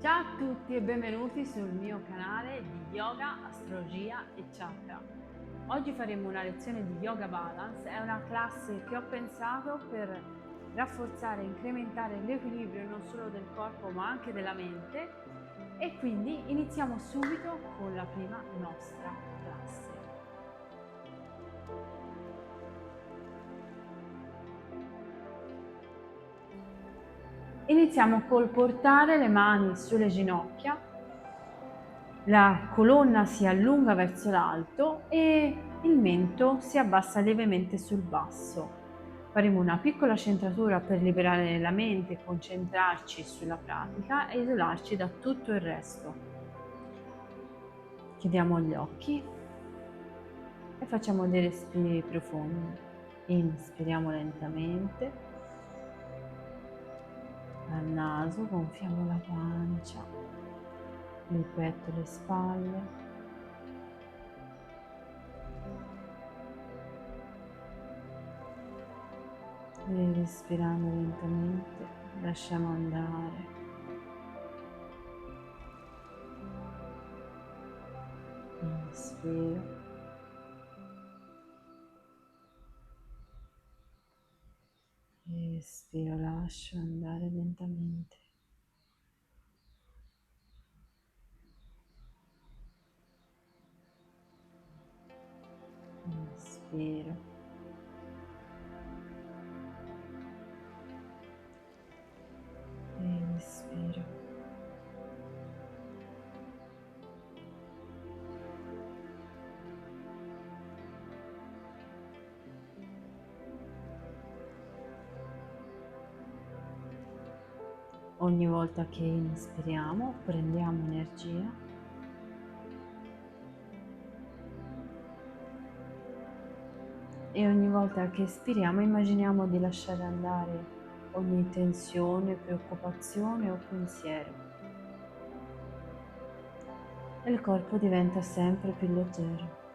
Ciao a tutti e benvenuti sul mio canale di yoga, astrologia e chakra. Oggi faremo una lezione di Yoga Balance, è una classe che ho pensato per rafforzare e incrementare l'equilibrio non solo del corpo ma anche della mente e quindi iniziamo subito con la prima nostra classe. Iniziamo col portare le mani sulle ginocchia, la colonna si allunga verso l'alto e il mento si abbassa lievemente sul basso. Faremo una piccola centratura per liberare la mente, concentrarci sulla pratica e isolarci da tutto il resto. Chiudiamo gli occhi e facciamo dei respiri profondi. Inspiriamo lentamente dal naso, gonfiamo la pancia, il petto e le spalle. E respirando lentamente lasciamo andare. Inspiro. Espiro, lascio andare lentamente. Inspiro. E respiro. Ogni volta che inspiriamo prendiamo energia e ogni volta che espiriamo immaginiamo di lasciare andare ogni tensione, preoccupazione o pensiero e il corpo diventa sempre più leggero.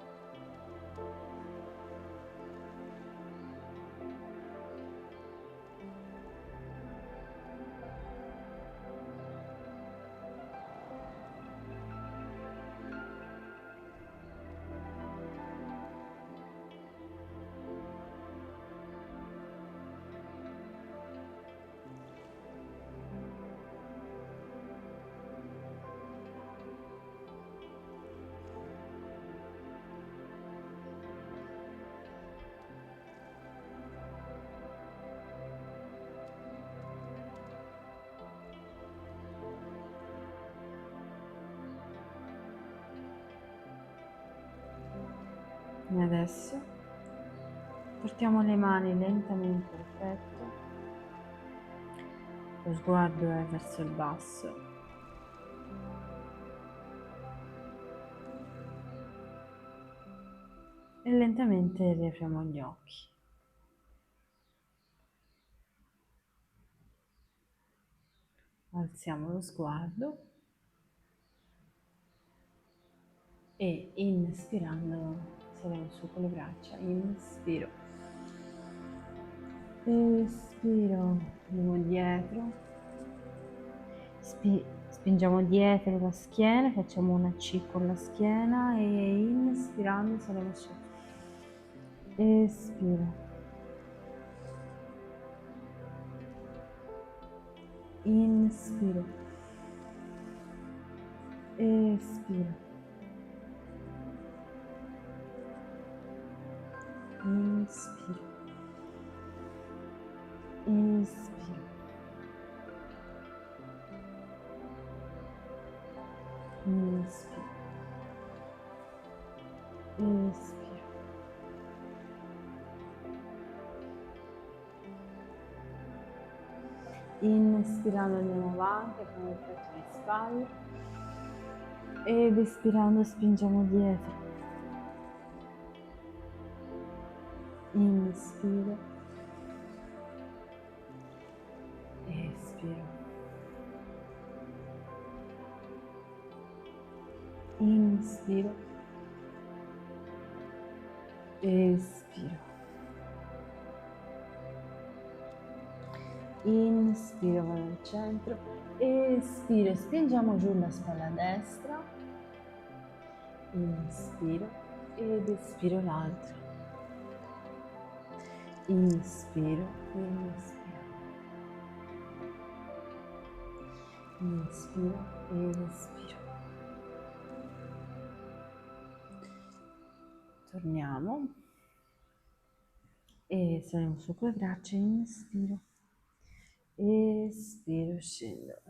E adesso portiamo le mani lentamente al petto, lo sguardo è verso il basso e lentamente riapriamo gli occhi. Alziamo lo sguardo e inspirando saliamo su con le braccia, inspiro, espiro, andiamo dietro, spingiamo dietro la schiena, facciamo una C con la schiena e inspirando saliamo su, espiro, inspiro, espiro, inspiro, espiro, inspiro, espiro, inspirando andiamo avanti, apriamo il petto alle spalle ed espirando spingiamo dietro, inspiro, espiro, inspiro, espiro, Inspiro, vado al centro, espiro, spingiamo giù la spalla destra, inspiro ed espiro l'altra, inspiro ed espiro, inspiro ed espiro. Torniamo e saliamo su con le braccia, inspiro, espiro, scendo.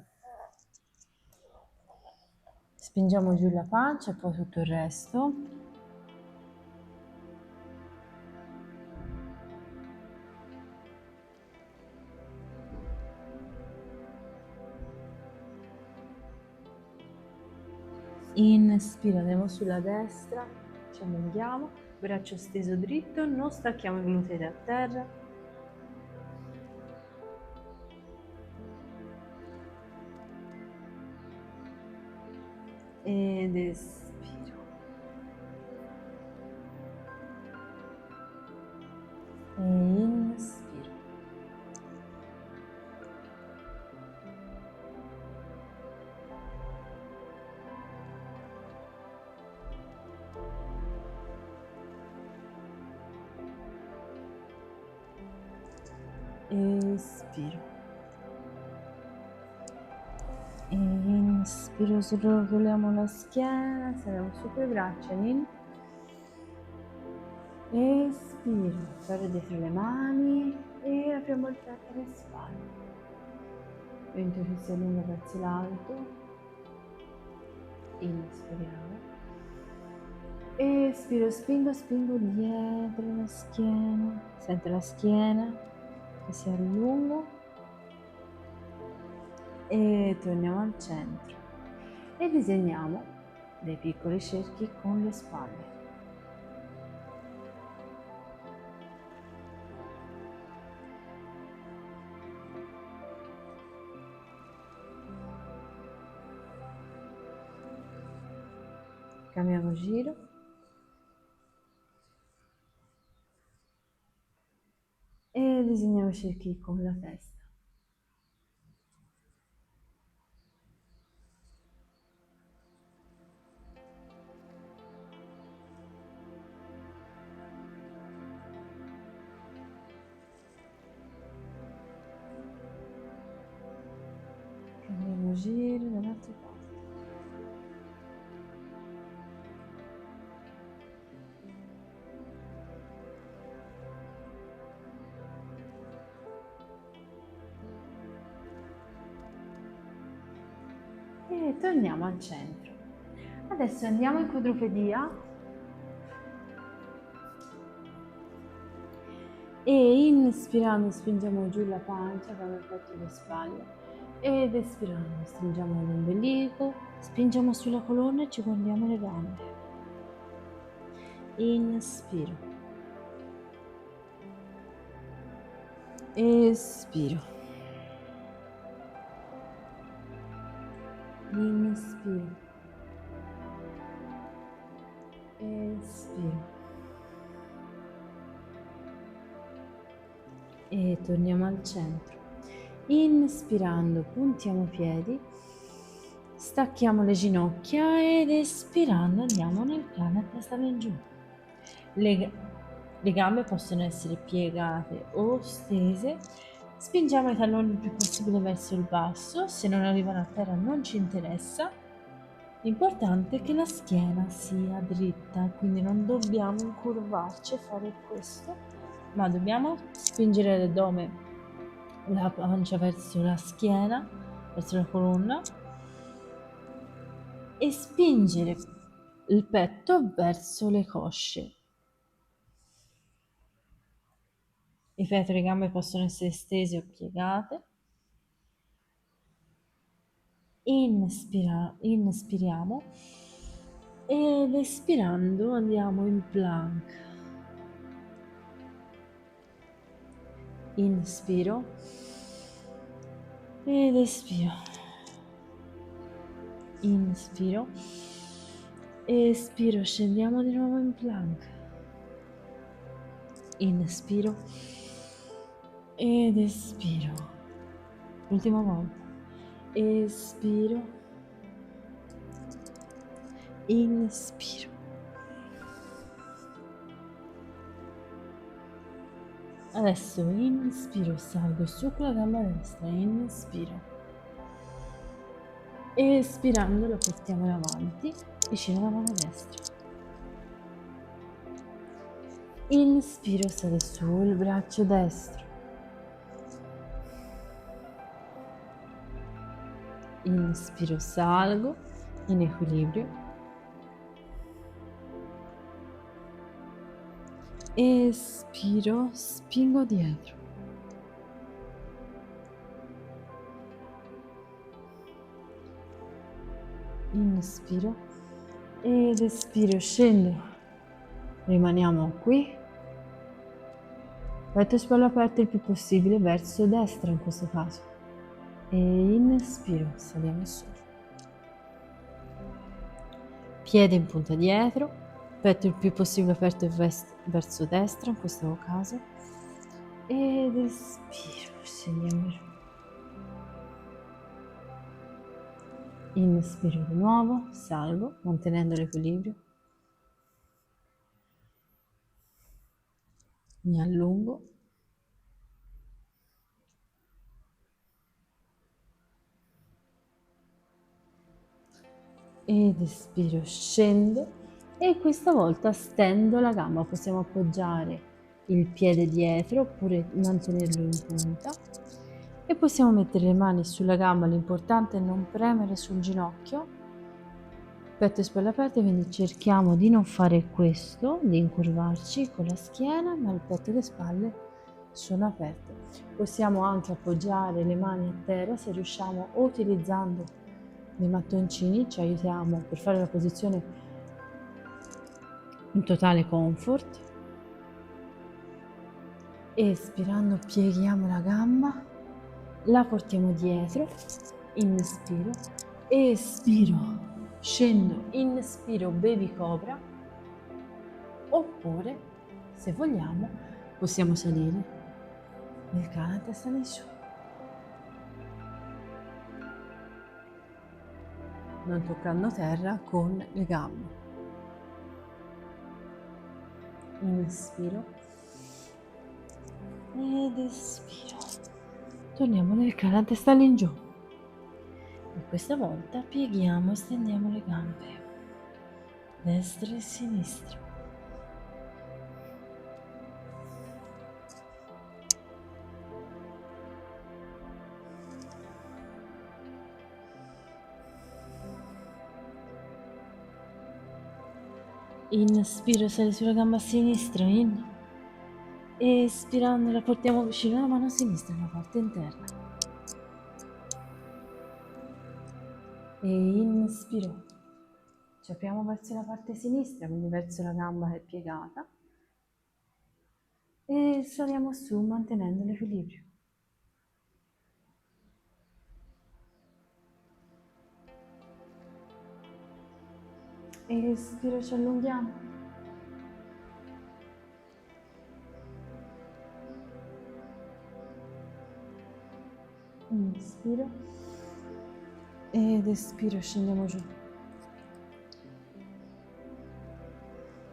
Spingiamo giù la pancia e poi tutto il resto. Inspiro, andiamo sulla destra, ci allunghiamo, braccio steso dritto, non stacchiamo i glutei da terra. Ed espiro. E inspiro. Espiro. E inspiro, srotoliamo la schiena, saliamo su con le braccia, in. Espiro, ferro dietro le mani e apriamo il petto alle spalle. Vento che si allunga verso l'alto. Inspiriamo. Espiro, spingo dietro la schiena. Sento la schiena che si allunga. E torniamo al centro. E disegniamo dei piccoli cerchi con le spalle. Cambiamo giro. E disegniamo cerchi con la testa. Cambiamo giro dall'altra parte. E torniamo al centro. Adesso andiamo in quadrupedia e inspirando spingiamo giù la pancia, abbiamo il petto e le spalle, ed espirando stringiamo l'ombelico, spingiamo sulla colonna e ci guardiamo le gambe. Inspiro, espiro, inspiro, espiro. E torniamo al centro. Inspirando puntiamo i piedi, stacchiamo le ginocchia ed espirando andiamo nel piano a testa in giù. Le gambe possono essere piegate o stese. Spingiamo i talloni il più possibile verso il basso, se non arrivano a terra non ci interessa. L'importante è che la schiena sia dritta, quindi non dobbiamo incurvarci e fare questo, ma dobbiamo spingere l'addome, la pancia verso la schiena, verso la colonna e spingere il petto verso le cosce. Ripeto, le gambe possono essere stese o piegate. Inspiriamo ed espirando andiamo in plank. Inspiro ed espiro. Inspiro, espiro, scendiamo di nuovo in plank. Inspiro ed espiro. l'ultima volta. Espiro, inspiro. Adesso inspiro, salgo su con la gamba destra, inspiro. Espirando lo portiamo in avanti, vicino alla mano destra. Inspiro, sale su il braccio destro. Inspiro, salgo in equilibrio. Espiro, spingo dietro. Inspiro ed espiro, scendo. Rimaniamo qui. Petto e spalle aperte il più possibile verso destra in questo caso. E inspiro, saliamo su. Piede in punta dietro, petto il più possibile aperto verso destra in questo caso. Ed espiro, scendiamo giù. Inspiro di nuovo, salgo, mantenendo l'equilibrio. Mi allungo. Ed espiro, scendo e questa volta stendo la gamba. Possiamo appoggiare il piede dietro oppure mantenerlo in punta e possiamo mettere le mani sulla gamba. L'importante è non premere sul ginocchio, petto e spalle aperte, quindi cerchiamo di non fare questo, di incurvarci con la schiena, ma il petto e le spalle sono aperte. Possiamo anche appoggiare le mani a terra se riusciamo, o utilizzando dei mattoncini, ci aiutiamo per fare la posizione in totale comfort. Espirando pieghiamo la gamba, la portiamo dietro, inspiro, espiro, scendo, inspiro, baby cobra, oppure se vogliamo possiamo salire nel cane a testa in su. Non toccando terra con le gambe. Inspiro ed espiro. Torniamo nel cane a testa in giù. E questa volta pieghiamo e stendiamo le gambe, destra e sinistra. Inspiro, sale sulla gamba sinistra, in. Espirando la portiamo vicino alla mano sinistra, la parte interna. E inspiro. Ci apriamo verso la parte sinistra, quindi verso la gamba che è piegata. E saliamo su mantenendo l'equilibrio. Espiro, ci allunghiamo. Inspiro ed espiro, scendiamo giù.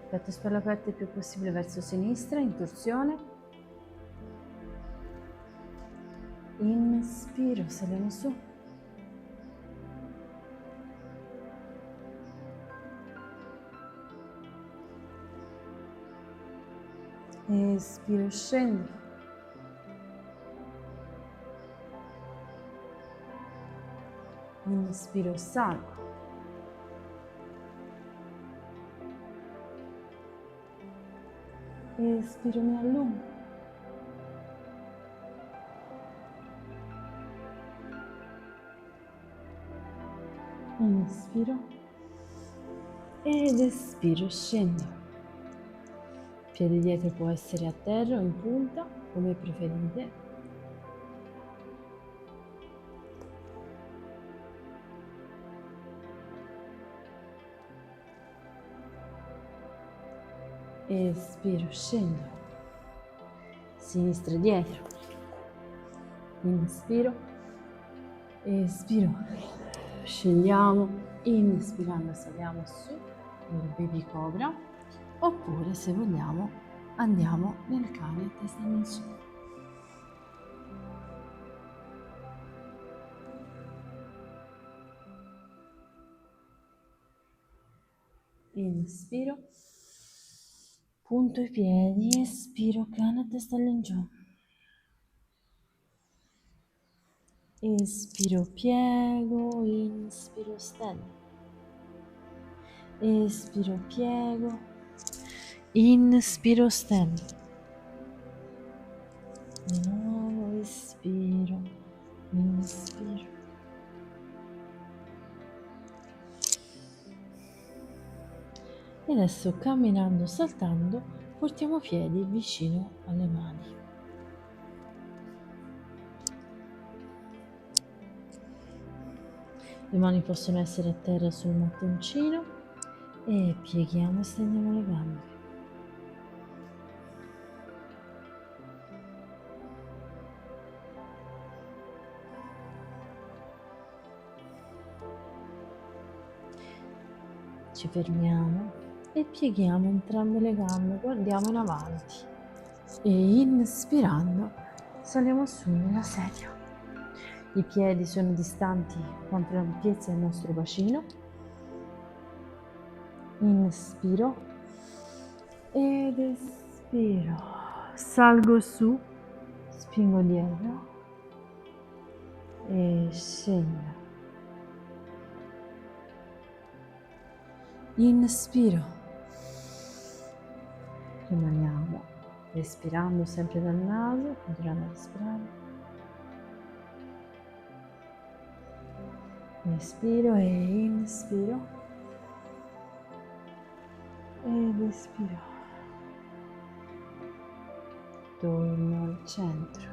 Petto e spalle aperte il più possibile verso sinistra, in torsione. Inspiro, saliamo su. Espiro, scendo. Inspiro, salgo. Espiro, mi allungo. Inspiro ed espiro, scendo. Piede dietro può essere a terra o in punta, come preferite. Espiro, scendo. Sinistra dietro. Inspiro Espiro, scendiamo, inspirando saliamo su nel baby cobra, oppure se vogliamo andiamo nel cane a testa in su. Inspiro, punto i piedi, espiro, cane a testa all'ingiù. Inspiro, piego, inspiro, stendo. Espiro, piego, inspiro, stendo. Di nuovo, espiro, inspiro. E adesso camminando, saltando, portiamo i piedi vicino alle mani. Le mani possono essere a terra sul mattoncino e pieghiamo e stendiamo le gambe. Ci fermiamo e pieghiamo entrambe le gambe, guardiamo in avanti e inspirando saliamo su nella sedia. I piedi sono distanti quanto l'ampiezza del nostro bacino. Inspiro ed espiro. Salgo su, spingo dietro e scendo. Inspiro. Rimaniamo respirando sempre dal naso, continuando a respirare. Espiro e inspiro ed espiro. Torno al centro.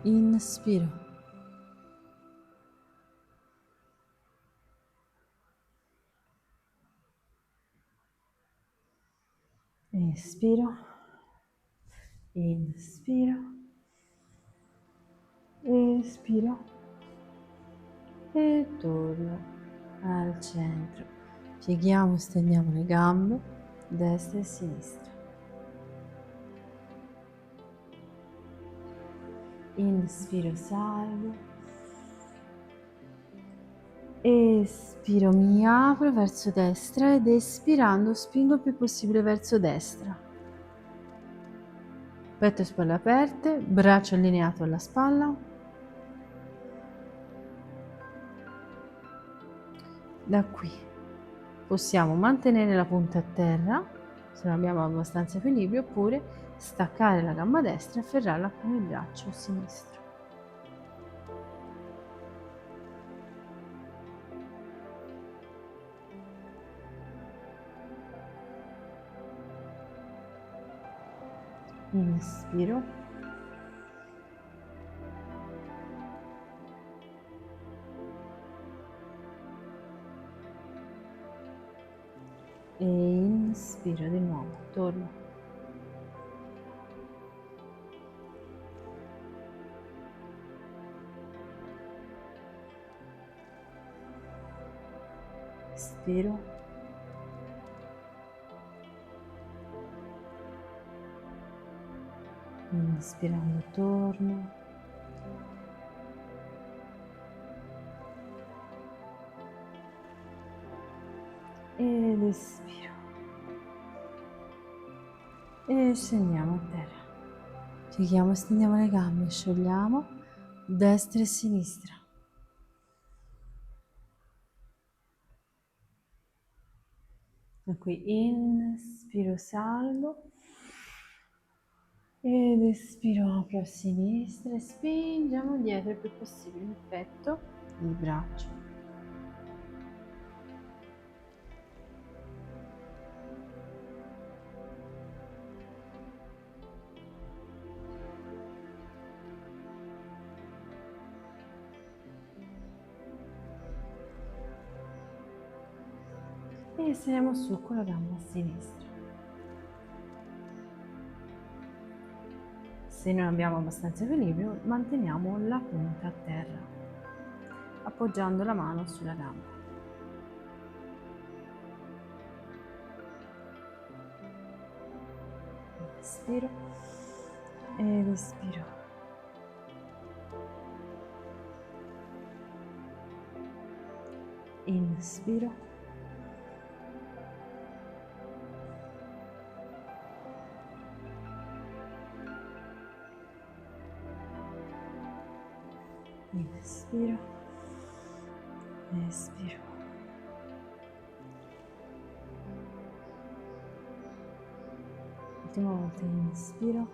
Inspiro. Espiro. Inspiro. Espiro. E torno al centro. Pieghiamo, stendiamo le gambe, destra e sinistra. Inspiro, salgo. Espiro, mi apro verso destra ed espirando spingo il più possibile verso destra. Petto e spalle aperte, braccio allineato alla spalla. Da qui possiamo mantenere la punta a terra, se non abbiamo abbastanza equilibrio, oppure staccare la gamba destra e afferrarla con il braccio sinistro. Inspiro. E inspiro di nuovo, torno. Espiro. Inspirando torno. Ed espiro. E scendiamo a terra. Pieghiamo e stendiamo le gambe, sciogliamo destra e sinistra. Da qui inspiro, salgo. Ed espiro, apro a sinistra e spingiamo dietro il più possibile il petto, il braccio. E saliamo su con la gamba a sinistra. Se non abbiamo abbastanza equilibrio, manteniamo la punta a terra, appoggiando la mano sulla gamba. Inspiro ed espiro. Inspiro. Inspiro. Espiro. Ultima volta, inspiro.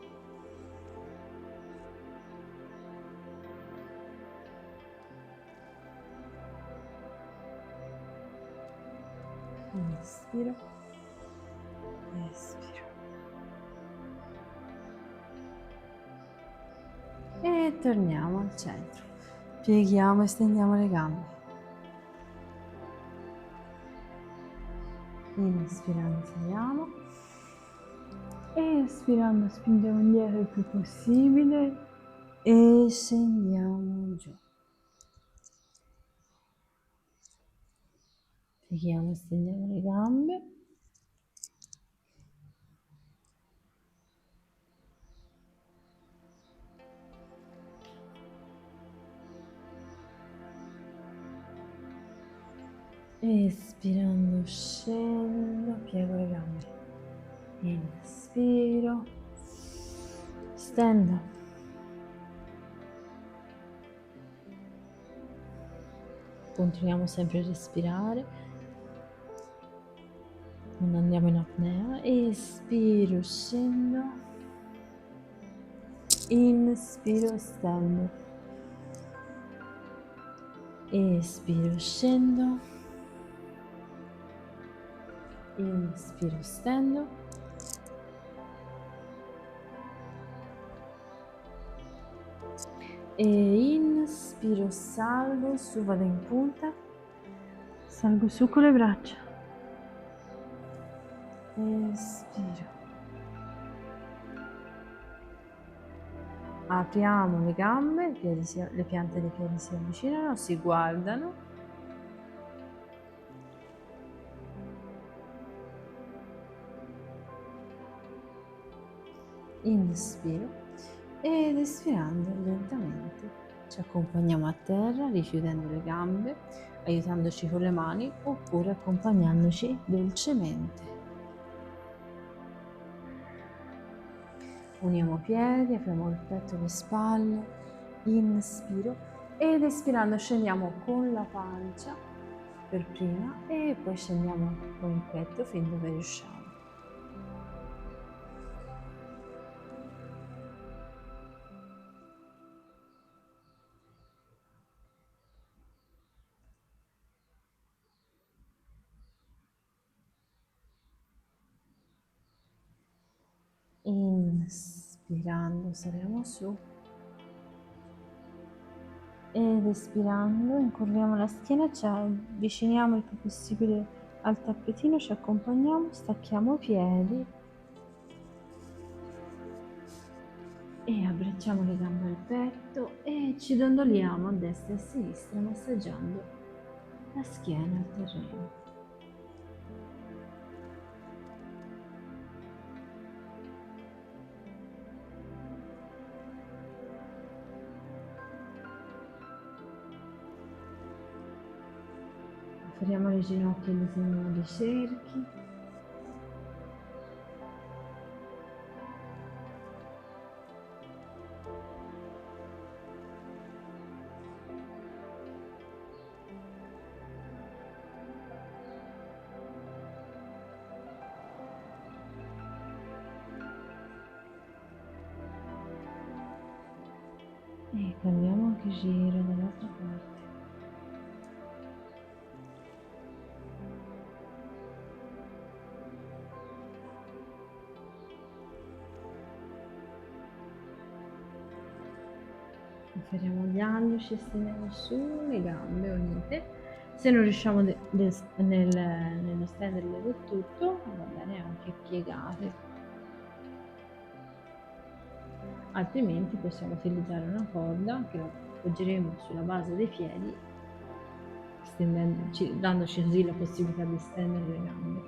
Inspiro. Espiro. E torniamo al centro. Pieghiamo e stendiamo le gambe. Inspirando, saliamo. Espirando, spingiamo indietro il più possibile. E scendiamo giù. Pieghiamo e stendiamo le gambe. Espirando scendo, piego le gambe. Inspiro, stendo. Continuiamo sempre a respirare. Non andiamo in apnea. Espiro, scendo. Inspiro, stendo. Espiro, scendo. Inspiro, stendo. E inspiro, salgo, su, vado in punta. Salgo su con le braccia. Espiro. Apriamo le gambe, le piante dei piedi si avvicinano, si guardano. Inspiro ed espirando lentamente ci accompagniamo a terra richiudendo le gambe, aiutandoci con le mani oppure accompagnandoci dolcemente. Uniamo i piedi, apriamo il petto e le spalle, inspiro ed espirando scendiamo con la pancia per prima e poi scendiamo con il petto fin dove riusciamo. Inspirando saliamo su ed espirando incurviamo la schiena, ci avviciniamo il più possibile al tappetino, ci accompagniamo, stacchiamo i piedi e abbracciamo le gambe al petto e ci dondoliamo a destra e a sinistra massaggiando la schiena al terreno. Apriamo le ginocchia e disegniamo dei cerchi. E cambiamo anche giro dall'altra parte. Afferriamo gli alluci e stendiamo su le gambe unite. Se non riusciamo nello stenderle del tutto, va bene anche piegate. altrimenti possiamo utilizzare una corda che la appoggeremo sulla base dei piedi, dandoci così la possibilità di stendere le gambe.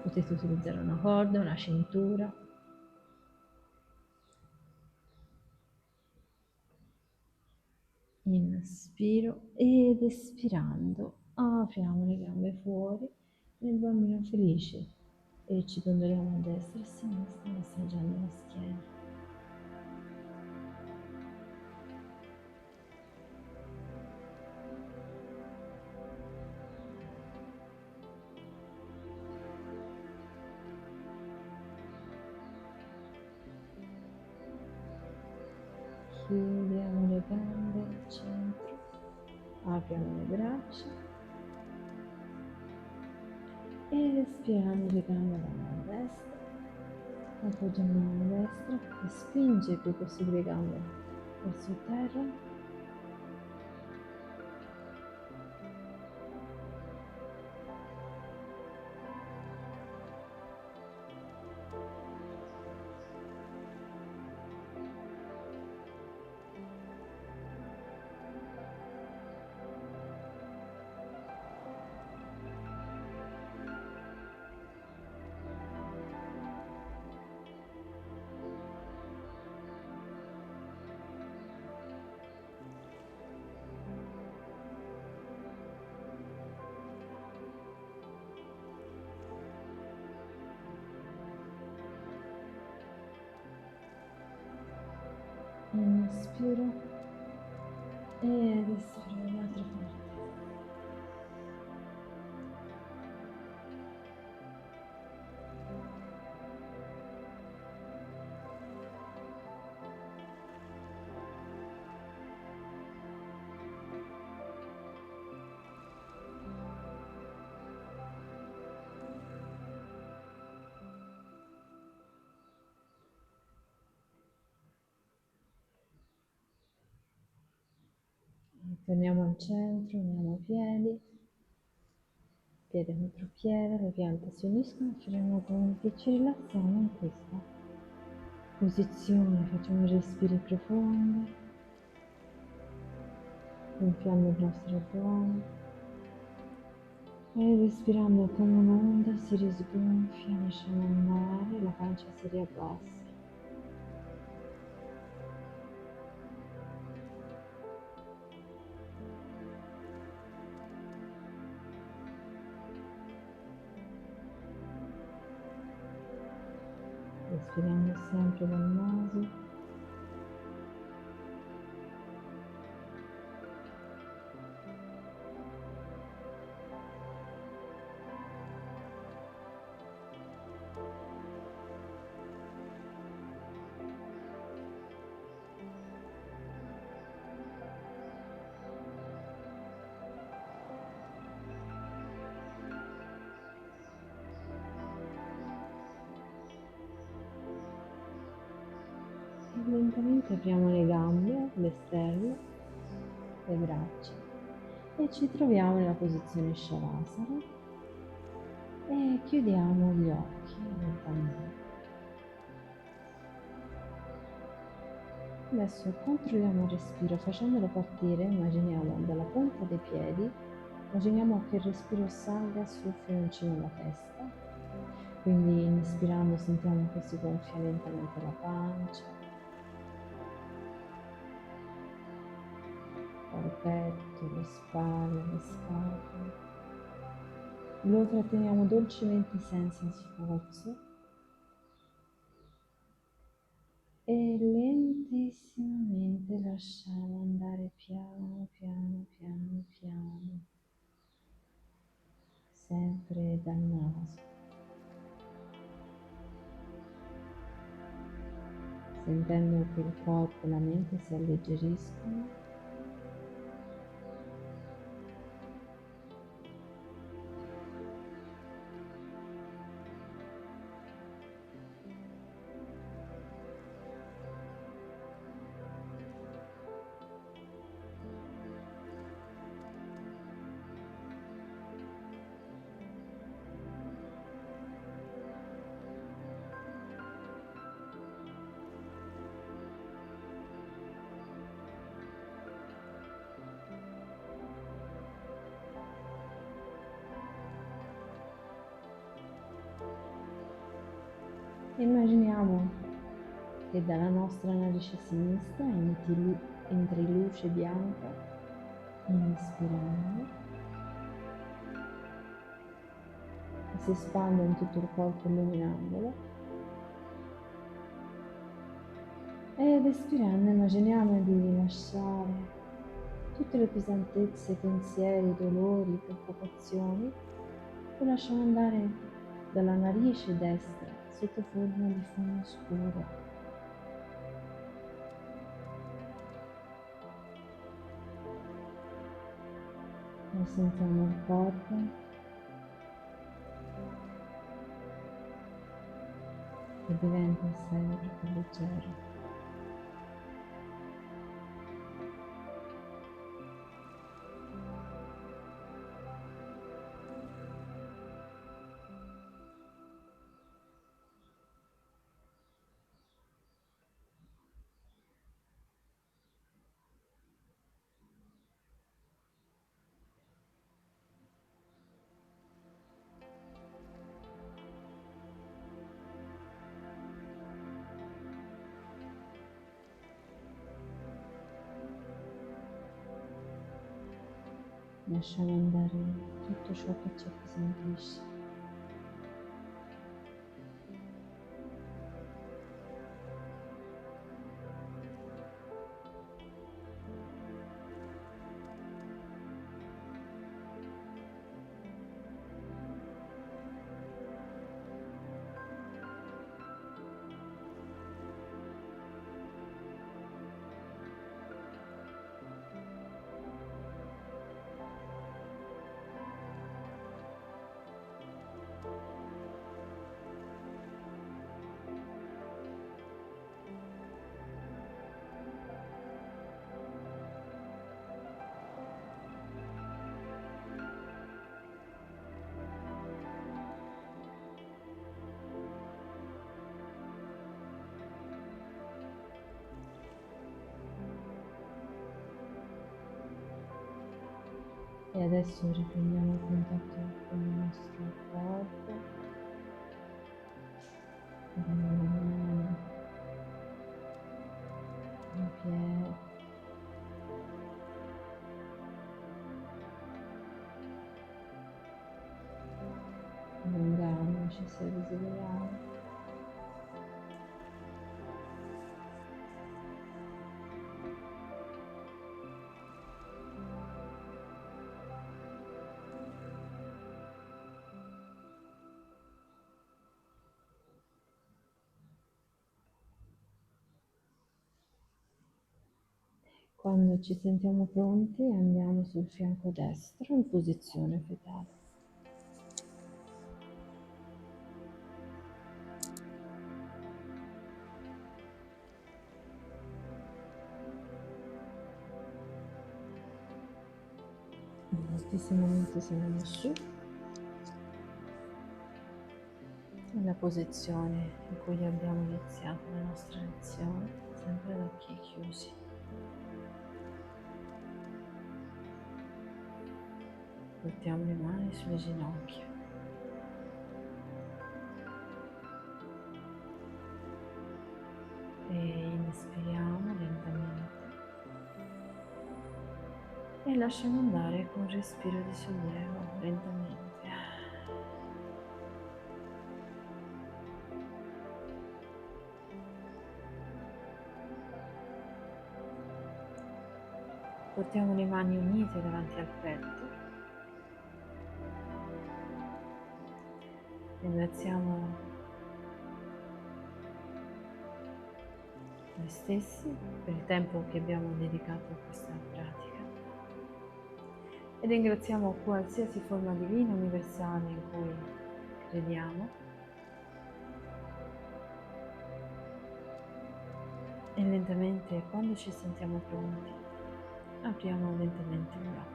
Potete utilizzare una corda, una cintura. Inspiro ed espirando apriamo le gambe fuori nel bambino felice e ci dondoliamo a destra e a sinistra massaggiando la schiena. Chiudiamo le gambe al centro, apriamo le braccia e respirando le gambe alla destra, appoggiamo la mano destra e spinge il più possibile le gambe verso terra. Inspiro ed espiro dall'altra parte. Torniamo al centro, uniamo i piedi, piede contro piede, le piante si uniscono e faremo i punti. Ci rilassiamo in questa posizione, facciamo respiri profondi, gonfiando il nostro addome e respirando come un'onda si risgonfia, lasciamo andare, la pancia si riabbassa. Respiriamo sempre dal naso. E lentamente apriamo le gambe, l'esterno, le braccia e ci troviamo nella posizione Shavasana e chiudiamo gli occhi lentamente. Adesso controlliamo il respiro facendolo partire, immaginiamo dalla punta dei piedi, immaginiamo che il respiro salga su fino in cima alla testa, quindi inspirando sentiamo che si gonfia lentamente la pancia, il petto, le spalle, le scapole. Lo tratteniamo dolcemente senza sforzo e lentissimamente lasciamo andare piano, piano, piano, piano, sempre dal naso, sentendo che il corpo e la mente si alleggeriscono. Immaginiamo che dalla nostra narice sinistra entri luce bianca, inspirando, e si espande in tutto il corpo illuminandolo. Ed espirando immaginiamo di lasciare tutte le pesantezze, pensieri, dolori, preoccupazioni, lo lasciamo andare dalla narice destra sotto forma di fumo scuro. E sentiamo il corpo che diventa sempre più leggero. Lasciamo andare tutto ciò che ci appesantisce. E adesso riprendiamo il contatto con il nostro corpo, dalle mani, i piedi, allungandoci se desideriamo. Quando ci sentiamo pronti andiamo sul fianco destro in posizione fetale. Nello stesso momento saliamo su, nella posizione in cui abbiamo iniziato la nostra lezione, sempre ad occhi chiusi. Portiamo le mani sulle ginocchia. E inspiriamo lentamente e lasciamo andare con un respiro di sollievo lentamente. Portiamo le mani unite davanti al petto. Ringraziamo noi stessi per il tempo che abbiamo dedicato a questa pratica e ringraziamo qualsiasi forma divina universale in cui crediamo e lentamente, quando ci sentiamo pronti, apriamo lentamente gli occhi.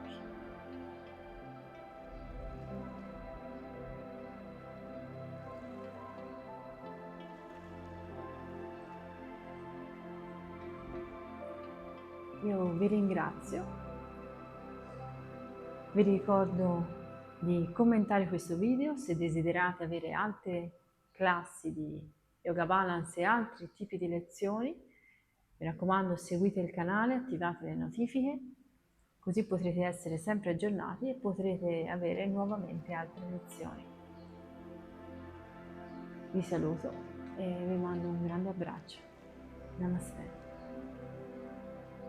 Io vi ringrazio, vi ricordo di commentare questo video se desiderate avere altre classi di Yoga Balance e altri tipi di lezioni. Mi raccomando, seguite il canale, attivate le notifiche, così potrete essere sempre aggiornati e potrete avere nuovamente altre lezioni. Vi saluto e vi mando un grande abbraccio. Namaste.